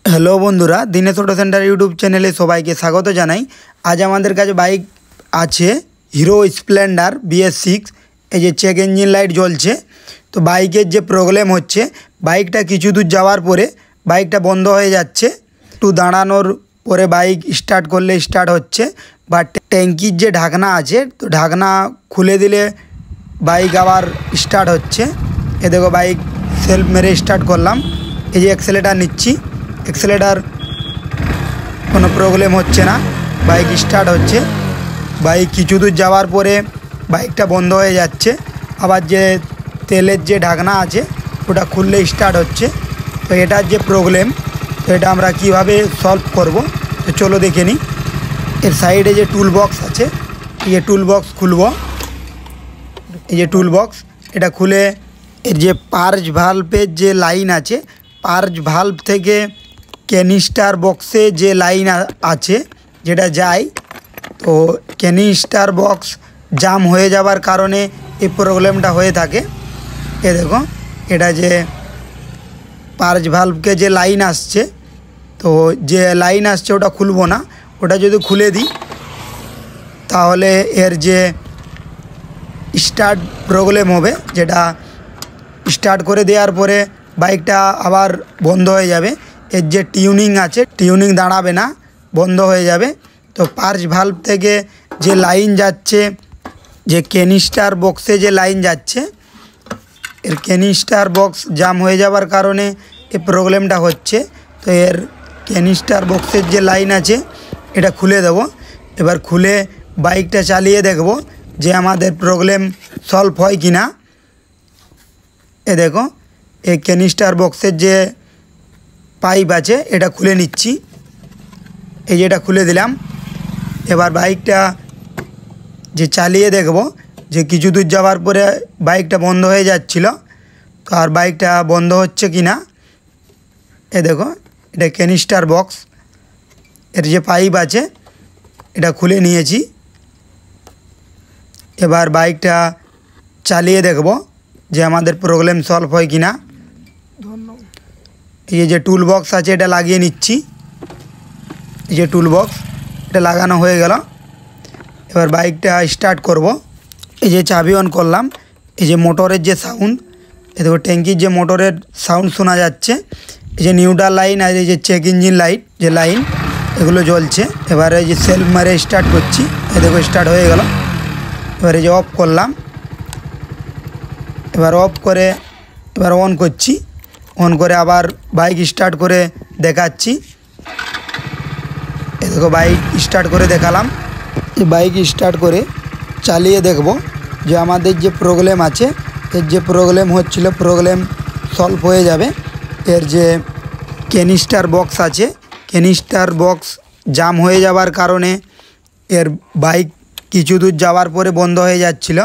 Hello বন্ধুরা, Dinesh auto centre YouTube চ্যানেলে সবাইকে স্বাগত জানাই। আজ আমাদের কাছে বাইক আছে হিরো স্প্লেন্ডার BS6। এই যে চেক ইঞ্জিন লাইট জ্বলছে। তো বাইকের যে প্রবলেম হচ্ছে, বাইকটা কিছু দূর যাওয়ার পরে বাইকটা বন্ধ হয়ে যাচ্ছে। একটু দাঁড়ানোর পরে বাইক স্টার্ট করলে স্টার্ট হচ্ছে, বা ট্যাঙ্কির যে ঢাকনা আছে, তো ঢাকনা খুলে দিলে বাইক আবার স্টার্ট হচ্ছে। এ দেখো, বাইক সেলফ মেরে স্টার্ট করলাম। এই যে অ্যাক্সেলেটার নিচ্ছি, অ্যাক্সেলেটার কোনো প্রবলেম হচ্ছে না, বাইক স্টার্ট হচ্ছে। বাইক কিছু দূর যাওয়ার পরে বাইকটা বন্ধ হয়ে যাচ্ছে। আবার যে তেলের যে ঢাকনা আছে ওটা খুললে স্টার্ট হচ্ছে। তো এটার যে প্রবলেম, তো এটা আমরা কিভাবে সলভ করব, তো চলো দেখে নিই। এর সাইডে যে টুল বক্স আছে, এই যে টুল বক্স খুলব। এই যে টুল বক্স, এটা খুলে এর যে পার্জ ভাল্বের যে লাইন আছে, পার্জ ভাল্ব থেকে ক্যানিস্টার বক্সে যে লাইন আছে যেটা যায়, তো ক্যানিস্টার বক্স জাম হয়ে যাবার কারণে এই প্রবলেমটা হয়ে থাকে। এ দেখো, এটা যে পার্জ ভাল্বকে যে লাইন আসছে, তো যে লাইন আসছে ওটা খুলবো না। ওটা যদি খুলে দিই তাহলে এর যে স্টার্ট প্রবলেম হবে, যেটা স্টার্ট করে দেওয়ার পরে বাইকটা আবার বন্ধ হয়ে যাবে। এর যে টিউনিং আছে, টিউনিং দাঁড়াবে না, বন্ধ হয়ে যাবে। তো পার্জ ভাল্ব থেকে যে লাইন যাচ্ছে, যে ক্যানিস্টার বক্সে যে লাইন যাচ্ছে, এর ক্যানিস্টার বক্স জাম হয়ে যাবার কারণে এই প্রবলেমটা হচ্ছে। তো এর ক্যানিস্টার বক্সের যে লাইন আছে এটা খুলে দেব। এবার খুলে বাইকটা চালিয়ে দেখব যে আমাদের প্রবলেম সলভ হয় কি না। এ দেখো, এই ক্যানিস্টার বক্সের যে পাইপ আছে এটা খুলে নিচ্ছি। এই যে এটা খুলে দিলাম। এবার বাইকটা যে চালিয়ে দেখব যে কিছু দূর যাওয়ার পরে বাইকটা বন্ধ হয়ে যাচ্ছিল, তো আর বাইকটা বন্ধ হচ্ছে কি না। এ দেখো, এটা ক্যানিস্টার বক্স, এর যে পাইপ আছে এটা খুলে নিয়েছি। এবার বাইকটা চালিয়ে দেখব যে আমাদের প্রবলেম সলভ হয় কি না। এই যে টুল বক্স আছে এটা লাগিয়ে নিচ্ছি। এই যে টুল বক্স, এটা লাগানো হয়ে গেল। এবার বাইকটা স্টার্ট করব। এই যে চাবি অন করলাম। এই যে মোটরের যে সাউন্ড, এই দেখো ট্যাঙ্কির যে মোটরের সাউন্ড শোনা যাচ্ছে। এই যে নিউট্রাল লাইন আর এই যে চেক ইঞ্জিন লাইট যে লাইন, এগুলো জ্বলছে। এবার এই যে সেলফ মারে স্টার্ট করছি। এই দেখো স্টার্ট হয়ে গেল। এবার এই যে অফ করলাম। এবার অফ করে এবার অন করছি। অন করে আবার বাইক স্টার্ট করে দেখাচ্ছি। এই দেখো বাইক স্টার্ট করে দেখালাম। এই বাইক স্টার্ট করে চালিয়ে দেখব যে আমাদের যে প্রবলেম আছে, এর যে প্রবলেম হচ্ছিল প্রবলেম সলভ হয়ে যাবে। এর যে ক্যানিস্টার বক্স আছে, ক্যানিস্টার বক্স জাম হয়ে যাবার কারণে এর বাইক কিছু দূর যাওয়ার পরে বন্ধ হয়ে যাচ্ছিল।